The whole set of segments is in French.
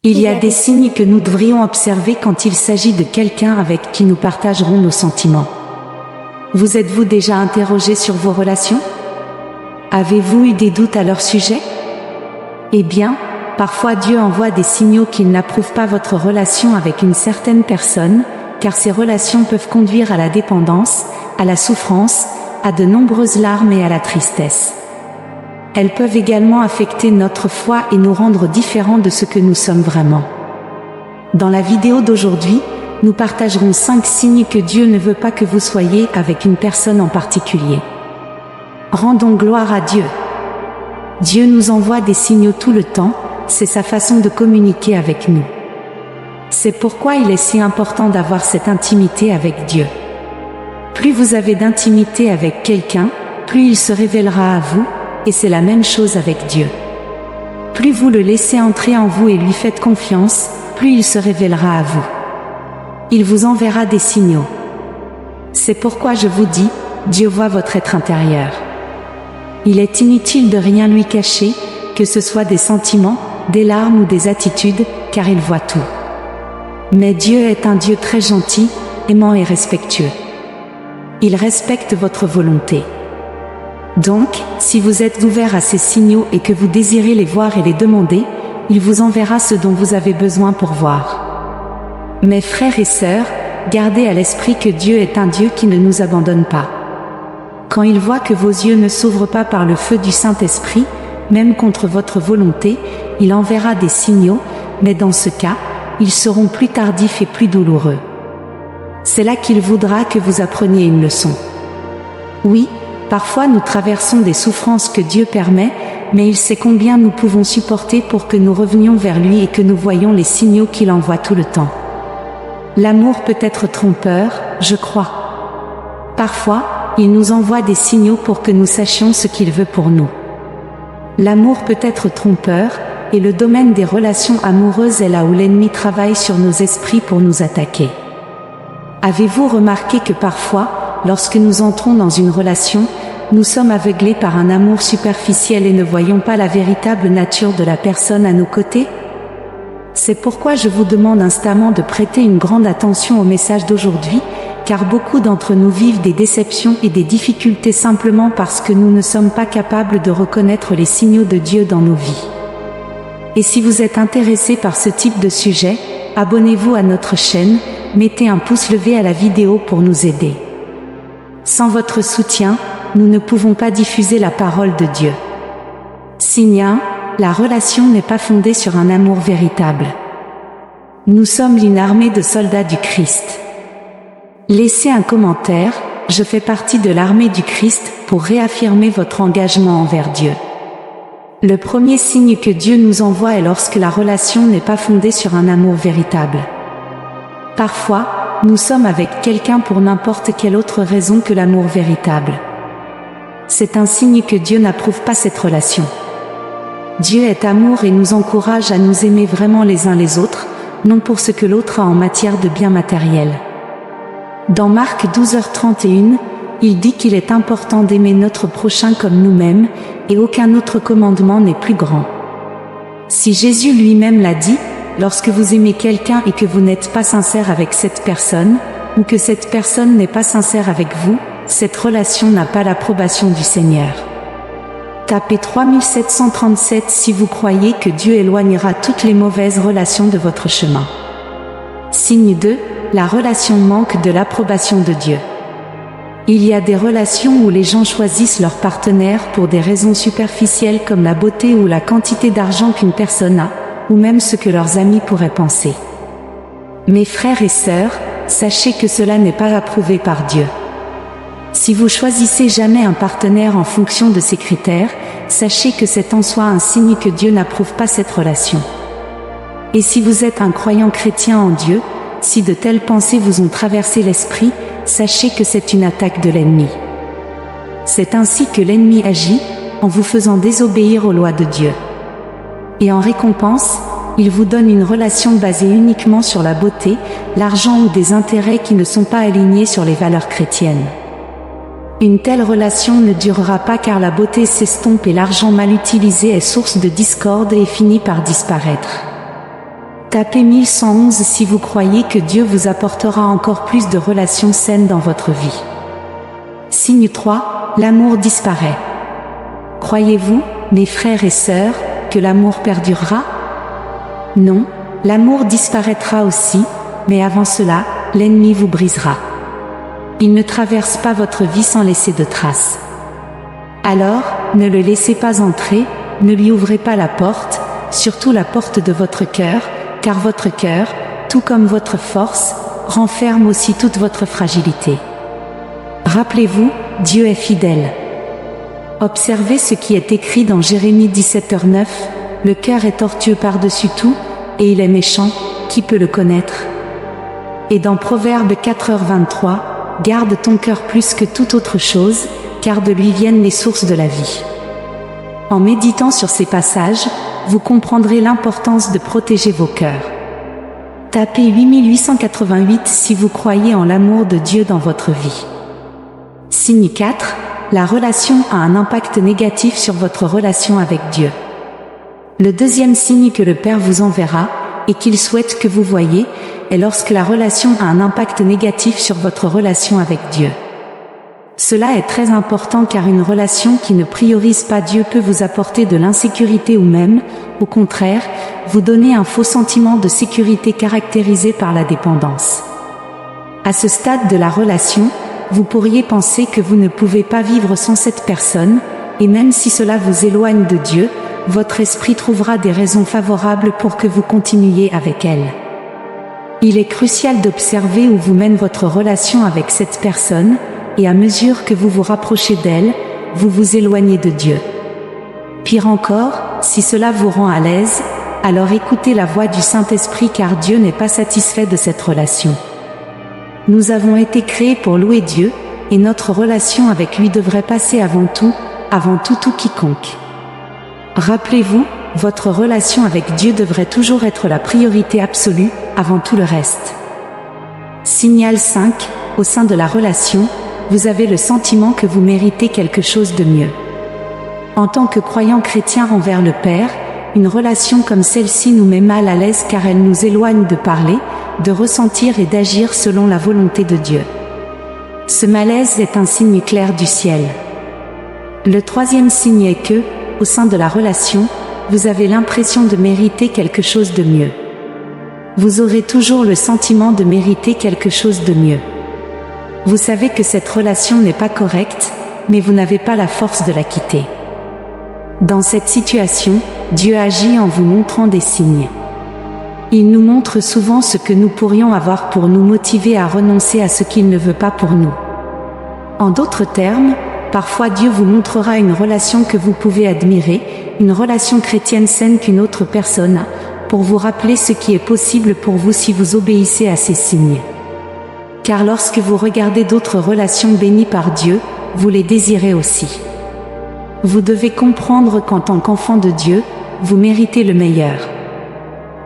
Il y a des signes que nous devrions observer quand il s'agit de quelqu'un avec qui nous partagerons nos sentiments. Vous êtes-vous déjà interrogé sur vos relations? Avez-vous eu des doutes à leur sujet? Eh bien, parfois Dieu envoie des signaux qu'il n'approuve pas votre relation avec une certaine personne, car ces relations peuvent conduire à la dépendance, à la souffrance, à de nombreuses larmes et à la tristesse. Elles peuvent également affecter notre foi et nous rendre différents de ce que nous sommes vraiment. Dans la vidéo d'aujourd'hui, nous partagerons 5 signes que Dieu ne veut pas que vous soyez avec une personne en particulier. Rendons gloire à Dieu. Dieu nous envoie des signaux tout le temps, c'est sa façon de communiquer avec nous. C'est pourquoi il est si important d'avoir cette intimité avec Dieu. Plus vous avez d'intimité avec quelqu'un, plus il se révélera à vous, et c'est la même chose avec Dieu. Plus vous le laissez entrer en vous et lui faites confiance, plus il se révélera à vous. Il vous enverra des signaux. C'est pourquoi je vous dis, Dieu voit votre être intérieur. Il est inutile de rien lui cacher, que ce soit des sentiments, des larmes ou des attitudes, car il voit tout. Mais Dieu est un Dieu très gentil, aimant et respectueux. Il respecte votre volonté. Donc, si vous êtes ouvert à ces signaux et que vous désirez les voir et les demander, il vous enverra ce dont vous avez besoin pour voir. Mes frères et sœurs, gardez à l'esprit que Dieu est un Dieu qui ne nous abandonne pas. Quand il voit que vos yeux ne s'ouvrent pas par le feu du Saint-Esprit, même contre votre volonté, il enverra des signaux, mais dans ce cas, ils seront plus tardifs et plus douloureux. C'est là qu'il voudra que vous appreniez une leçon. Oui, parfois nous traversons des souffrances que Dieu permet, mais il sait combien nous pouvons supporter pour que nous revenions vers lui et que nous voyions les signaux qu'il envoie tout le temps. L'amour peut être trompeur, je crois. Parfois, il nous envoie des signaux pour que nous sachions ce qu'il veut pour nous. L'amour peut être trompeur, et le domaine des relations amoureuses est là où l'ennemi travaille sur nos esprits pour nous attaquer. Avez-vous remarqué que parfois, lorsque nous entrons dans une relation, nous sommes aveuglés par un amour superficiel et ne voyons pas la véritable nature de la personne à nos côtés? C'est pourquoi je vous demande instamment de prêter une grande attention au message d'aujourd'hui, car beaucoup d'entre nous vivent des déceptions et des difficultés simplement parce que nous ne sommes pas capables de reconnaître les signaux de Dieu dans nos vies. Et si vous êtes intéressé par ce type de sujet, abonnez-vous à notre chaîne, mettez un pouce levé à la vidéo pour nous aider. Sans votre soutien, nous ne pouvons pas diffuser la parole de Dieu. Signe 1, la relation n'est pas fondée sur un amour véritable. Nous sommes une armée de soldats du Christ. Laissez un commentaire, je fais partie de l'armée du Christ, pour réaffirmer votre engagement envers Dieu. Le premier signe que Dieu nous envoie est lorsque la relation n'est pas fondée sur un amour véritable. Parfois, nous sommes avec quelqu'un pour n'importe quelle autre raison que l'amour véritable. C'est un signe que Dieu n'approuve pas cette relation. Dieu est amour et nous encourage à nous aimer vraiment les uns les autres, non pour ce que l'autre a en matière de biens matériels. Dans Marc 12h31, il dit qu'il est important d'aimer notre prochain comme nous-mêmes, et aucun autre commandement n'est plus grand. Si Jésus lui-même l'a dit, lorsque vous aimez quelqu'un et que vous n'êtes pas sincère avec cette personne, ou que cette personne n'est pas sincère avec vous, cette relation n'a pas l'approbation du Seigneur. Tapez 3737 si vous croyez que Dieu éloignera toutes les mauvaises relations de votre chemin. Signe 2, la relation manque de l'approbation de Dieu. Il y a des relations où les gens choisissent leur partenaire pour des raisons superficielles comme la beauté ou la quantité d'argent qu'une personne a, ou même ce que leurs amis pourraient penser. Mes frères et sœurs, sachez que cela n'est pas approuvé par Dieu. Si vous choisissez jamais un partenaire en fonction de ces critères, sachez que c'est en soi un signe que Dieu n'approuve pas cette relation. Et si vous êtes un croyant chrétien en Dieu, si de telles pensées vous ont traversé l'esprit, sachez que c'est une attaque de l'ennemi. C'est ainsi que l'ennemi agit, en vous faisant désobéir aux lois de Dieu. Et en récompense, il vous donne une relation basée uniquement sur la beauté, l'argent ou des intérêts qui ne sont pas alignés sur les valeurs chrétiennes. Une telle relation ne durera pas car la beauté s'estompe et l'argent mal utilisé est source de discorde et finit par disparaître. Tapez 1111 si vous croyez que Dieu vous apportera encore plus de relations saines dans votre vie. Signe 3, l'amour disparaît. Croyez-vous, mes frères et sœurs, que l'amour perdurera? Non, l'amour disparaîtra aussi, mais avant cela, l'ennemi vous brisera. Il ne traverse pas votre vie sans laisser de traces. Alors, ne le laissez pas entrer, ne lui ouvrez pas la porte, surtout la porte de votre cœur, car votre cœur, tout comme votre force, renferme aussi toute votre fragilité. Rappelez-vous, Dieu est fidèle. Observez ce qui est écrit dans Jérémie 17h9, « Le cœur est tortueux par-dessus tout, et il est méchant, qui peut le connaître ?» Et dans Proverbe 4h23, « Garde ton cœur plus que toute autre chose, car de lui viennent les sources de la vie. » En méditant sur ces passages, vous comprendrez l'importance de protéger vos cœurs. Tapez 8888 si vous croyez en l'amour de Dieu dans votre vie. Signe 4, la relation a un impact négatif sur votre relation avec Dieu. Le deuxième signe que le Père vous enverra, et qu'il souhaite que vous voyiez, est lorsque la relation a un impact négatif sur votre relation avec Dieu. Cela est très important car une relation qui ne priorise pas Dieu peut vous apporter de l'insécurité ou même, au contraire, vous donner un faux sentiment de sécurité caractérisé par la dépendance. À ce stade de la relation, vous pourriez penser que vous ne pouvez pas vivre sans cette personne, et même si cela vous éloigne de Dieu, votre esprit trouvera des raisons favorables pour que vous continuiez avec elle. Il est crucial d'observer où vous mène votre relation avec cette personne, et à mesure que vous vous rapprochez d'elle, vous vous éloignez de Dieu. Pire encore, si cela vous rend à l'aise, alors écoutez la voix du Saint-Esprit car Dieu n'est pas satisfait de cette relation. Nous avons été créés pour louer Dieu, et notre relation avec lui devrait passer avant tout quiconque. Rappelez-vous, votre relation avec Dieu devrait toujours être la priorité absolue, avant tout le reste. Signal 5, au sein de la relation, vous avez le sentiment que vous méritez quelque chose de mieux. En tant que croyants chrétiens envers le Père, une relation comme celle-ci nous met mal à l'aise car elle nous éloigne de parler, de ressentir et d'agir selon la volonté de Dieu. Ce malaise est un signe clair du ciel. Le troisième signe est que, au sein de la relation, vous avez l'impression de mériter quelque chose de mieux. Vous aurez toujours le sentiment de mériter quelque chose de mieux. Vous savez que cette relation n'est pas correcte, mais vous n'avez pas la force de la quitter. Dans cette situation, Dieu agit en vous montrant des signes. Il nous montre souvent ce que nous pourrions avoir pour nous motiver à renoncer à ce qu'il ne veut pas pour nous. En d'autres termes, parfois Dieu vous montrera une relation que vous pouvez admirer, une relation chrétienne saine qu'une autre personne a, pour vous rappeler ce qui est possible pour vous si vous obéissez à ces signes. Car lorsque vous regardez d'autres relations bénies par Dieu, vous les désirez aussi. Vous devez comprendre qu'en tant qu'enfant de Dieu, vous méritez le meilleur.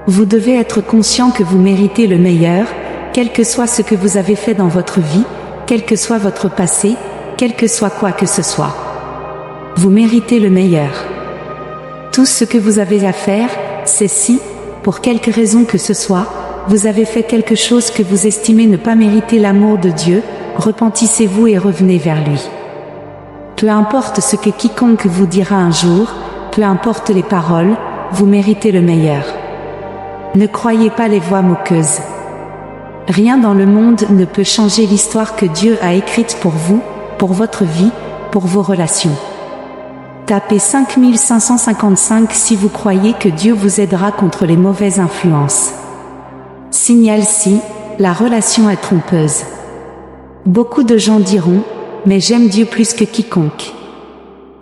Vous devez être conscient que vous méritez le meilleur, quel que soit ce que vous avez fait dans votre vie, quel que soit votre passé, quel que soit quoi que ce soit. Vous méritez le meilleur. Tout ce que vous avez à faire, c'est si, pour quelque raison que ce soit, vous avez fait quelque chose que vous estimez ne pas mériter l'amour de Dieu, repentissez-vous et revenez vers lui. Peu importe ce que quiconque vous dira un jour, peu importe les paroles, vous méritez le meilleur. Ne croyez pas les voix moqueuses. Rien dans le monde ne peut changer l'histoire que Dieu a écrite pour vous, pour votre vie, pour vos relations. Tapez 5555 si vous croyez que Dieu vous aidera contre les mauvaises influences. Signal 6, la relation est trompeuse. Beaucoup de gens diront, mais j'aime Dieu plus que quiconque.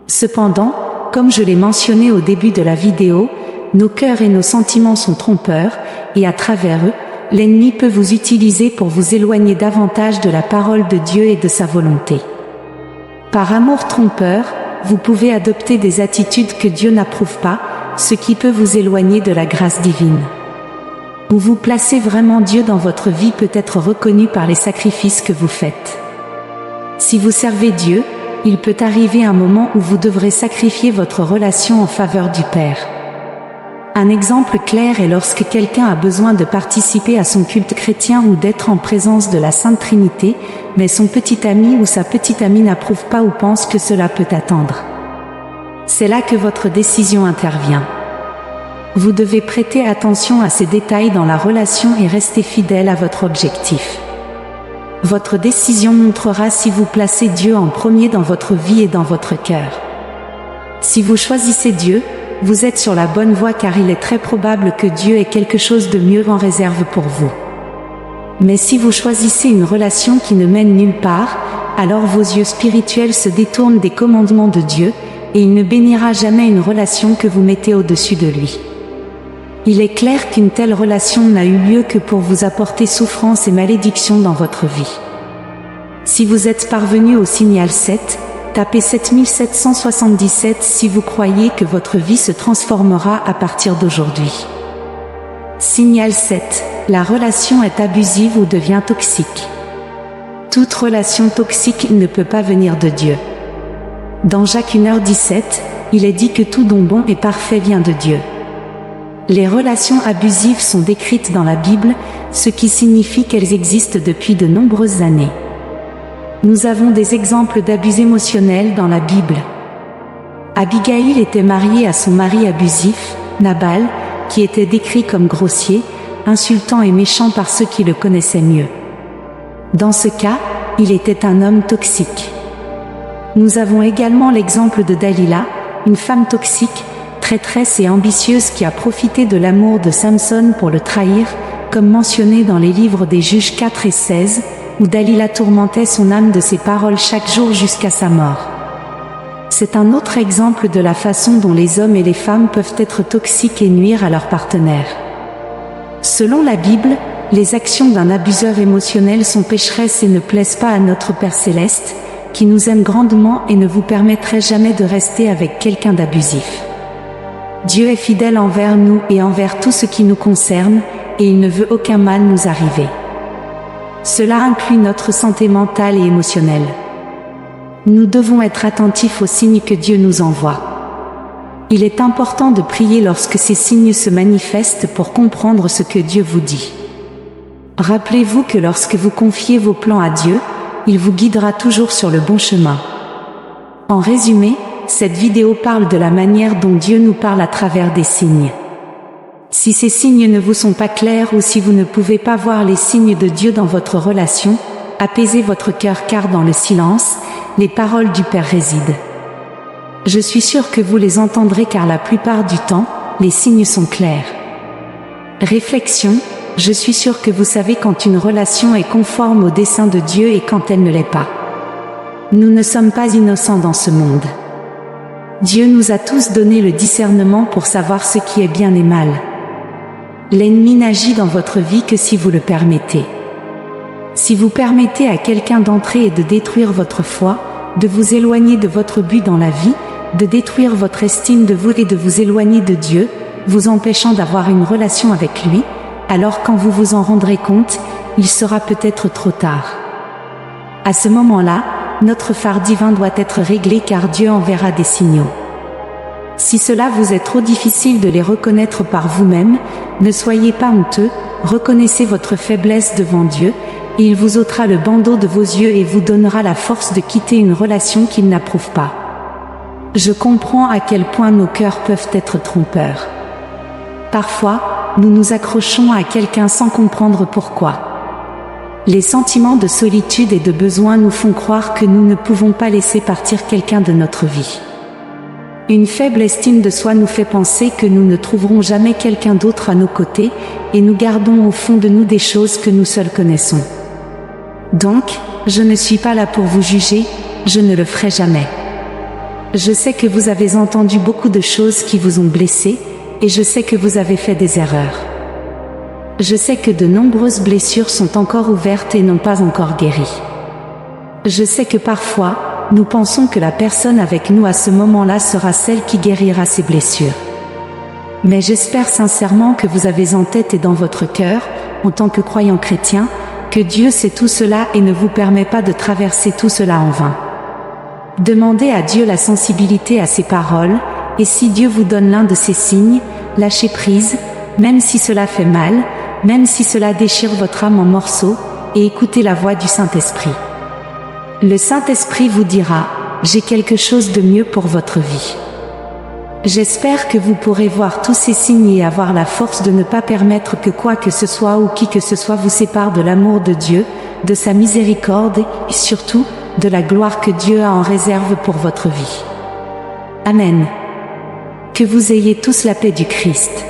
Cependant, comme je l'ai mentionné au début de la vidéo, nos cœurs et nos sentiments sont trompeurs, et à travers eux, l'ennemi peut vous utiliser pour vous éloigner davantage de la parole de Dieu et de sa volonté. Par amour trompeur, vous pouvez adopter des attitudes que Dieu n'approuve pas, ce qui peut vous éloigner de la grâce divine. Où vous placez vraiment Dieu dans votre vie peut être reconnu par les sacrifices que vous faites. Si vous servez Dieu, il peut arriver un moment où vous devrez sacrifier votre relation en faveur du Père. Un exemple clair est lorsque quelqu'un a besoin de participer à son culte chrétien ou d'être en présence de la Sainte Trinité, mais son petit ami ou sa petite amie n'approuve pas ou pense que cela peut attendre. C'est là que votre décision intervient. Vous devez prêter attention à ces détails dans la relation et rester fidèle à votre objectif. Votre décision montrera si vous placez Dieu en premier dans votre vie et dans votre cœur. Si vous choisissez Dieu, vous êtes sur la bonne voie car il est très probable que Dieu ait quelque chose de mieux en réserve pour vous. Mais si vous choisissez une relation qui ne mène nulle part, alors vos yeux spirituels se détournent des commandements de Dieu, et il ne bénira jamais une relation que vous mettez au-dessus de lui. Il est clair qu'une telle relation n'a eu lieu que pour vous apporter souffrance et malédiction dans votre vie. Si vous êtes parvenu au signal 7, tapez 7777 si vous croyez que votre vie se transformera à partir d'aujourd'hui. Signal 7. La relation est abusive ou devient toxique. Toute relation toxique ne peut pas venir de Dieu. Dans Jacques 1h17, il est dit que tout don bon et parfait vient de Dieu. Les relations abusives sont décrites dans la Bible, ce qui signifie qu'elles existent depuis de nombreuses années. Nous avons des exemples d'abus émotionnels dans la Bible. Abigail était mariée à son mari abusif, Nabal, qui était décrit comme grossier, insultant et méchant par ceux qui le connaissaient mieux. Dans ce cas, il était un homme toxique. Nous avons également l'exemple de Dalila, une femme toxique, traîtresse et ambitieuse qui a profité de l'amour de Samson pour le trahir, comme mentionné dans les livres des Juges 4 et 16, où Dalila tourmentait son âme de ses paroles chaque jour jusqu'à sa mort. C'est un autre exemple de la façon dont les hommes et les femmes peuvent être toxiques et nuire à leur partenaire. Selon la Bible, les actions d'un abuseur émotionnel sont pécheresses et ne plaisent pas à notre Père Céleste, qui nous aime grandement et ne vous permettrait jamais de rester avec quelqu'un d'abusif. Dieu est fidèle envers nous et envers tout ce qui nous concerne, et il ne veut aucun mal nous arriver. Cela inclut notre santé mentale et émotionnelle. Nous devons être attentifs aux signes que Dieu nous envoie. Il est important de prier lorsque ces signes se manifestent pour comprendre ce que Dieu vous dit. Rappelez-vous que lorsque vous confiez vos plans à Dieu, il vous guidera toujours sur le bon chemin. En résumé, cette vidéo parle de la manière dont Dieu nous parle à travers des signes. Si ces signes ne vous sont pas clairs ou si vous ne pouvez pas voir les signes de Dieu dans votre relation, apaisez votre cœur car dans le silence, les paroles du Père résident. Je suis sûr que vous les entendrez car la plupart du temps, les signes sont clairs. Réflexion, je suis sûr que vous savez quand une relation est conforme au dessein de Dieu et quand elle ne l'est pas. Nous ne sommes pas innocents dans ce monde. Dieu nous a tous donné le discernement pour savoir ce qui est bien et mal. L'ennemi n'agit dans votre vie que si vous le permettez. Si vous permettez à quelqu'un d'entrer et de détruire votre foi, de vous éloigner de votre but dans la vie, de détruire votre estime de vous et de vous éloigner de Dieu, vous empêchant d'avoir une relation avec lui, alors quand vous vous en rendrez compte, il sera peut-être trop tard. À ce moment-là, notre phare divin doit être réglé car Dieu enverra des signaux. Si cela vous est trop difficile de les reconnaître par vous-même, ne soyez pas honteux, reconnaissez votre faiblesse devant Dieu, et il vous ôtera le bandeau de vos yeux et vous donnera la force de quitter une relation qu'il n'approuve pas. Je comprends à quel point nos cœurs peuvent être trompeurs. Parfois, nous nous accrochons à quelqu'un sans comprendre pourquoi. Les sentiments de solitude et de besoin nous font croire que nous ne pouvons pas laisser partir quelqu'un de notre vie. Une faible estime de soi nous fait penser que nous ne trouverons jamais quelqu'un d'autre à nos côtés, et nous gardons au fond de nous des choses que nous seuls connaissons. Donc, je ne suis pas là pour vous juger, je ne le ferai jamais. Je sais que vous avez entendu beaucoup de choses qui vous ont blessé, et je sais que vous avez fait des erreurs. Je sais que de nombreuses blessures sont encore ouvertes et n'ont pas encore guéri. Je sais que parfois, nous pensons que la personne avec nous à ce moment-là sera celle qui guérira ces blessures. Mais j'espère sincèrement que vous avez en tête et dans votre cœur, en tant que croyant chrétien, que Dieu sait tout cela et ne vous permet pas de traverser tout cela en vain. Demandez à Dieu la sensibilité à ses paroles, et si Dieu vous donne l'un de ces signes, lâchez prise, même si cela fait mal, même si cela déchire votre âme en morceaux, et écoutez la voix du Saint-Esprit. Le Saint-Esprit vous dira, j'ai quelque chose de mieux pour votre vie. J'espère que vous pourrez voir tous ces signes et avoir la force de ne pas permettre que quoi que ce soit ou qui que ce soit vous sépare de l'amour de Dieu, de sa miséricorde et surtout, de la gloire que Dieu a en réserve pour votre vie. Amen. Que vous ayez tous la paix du Christ.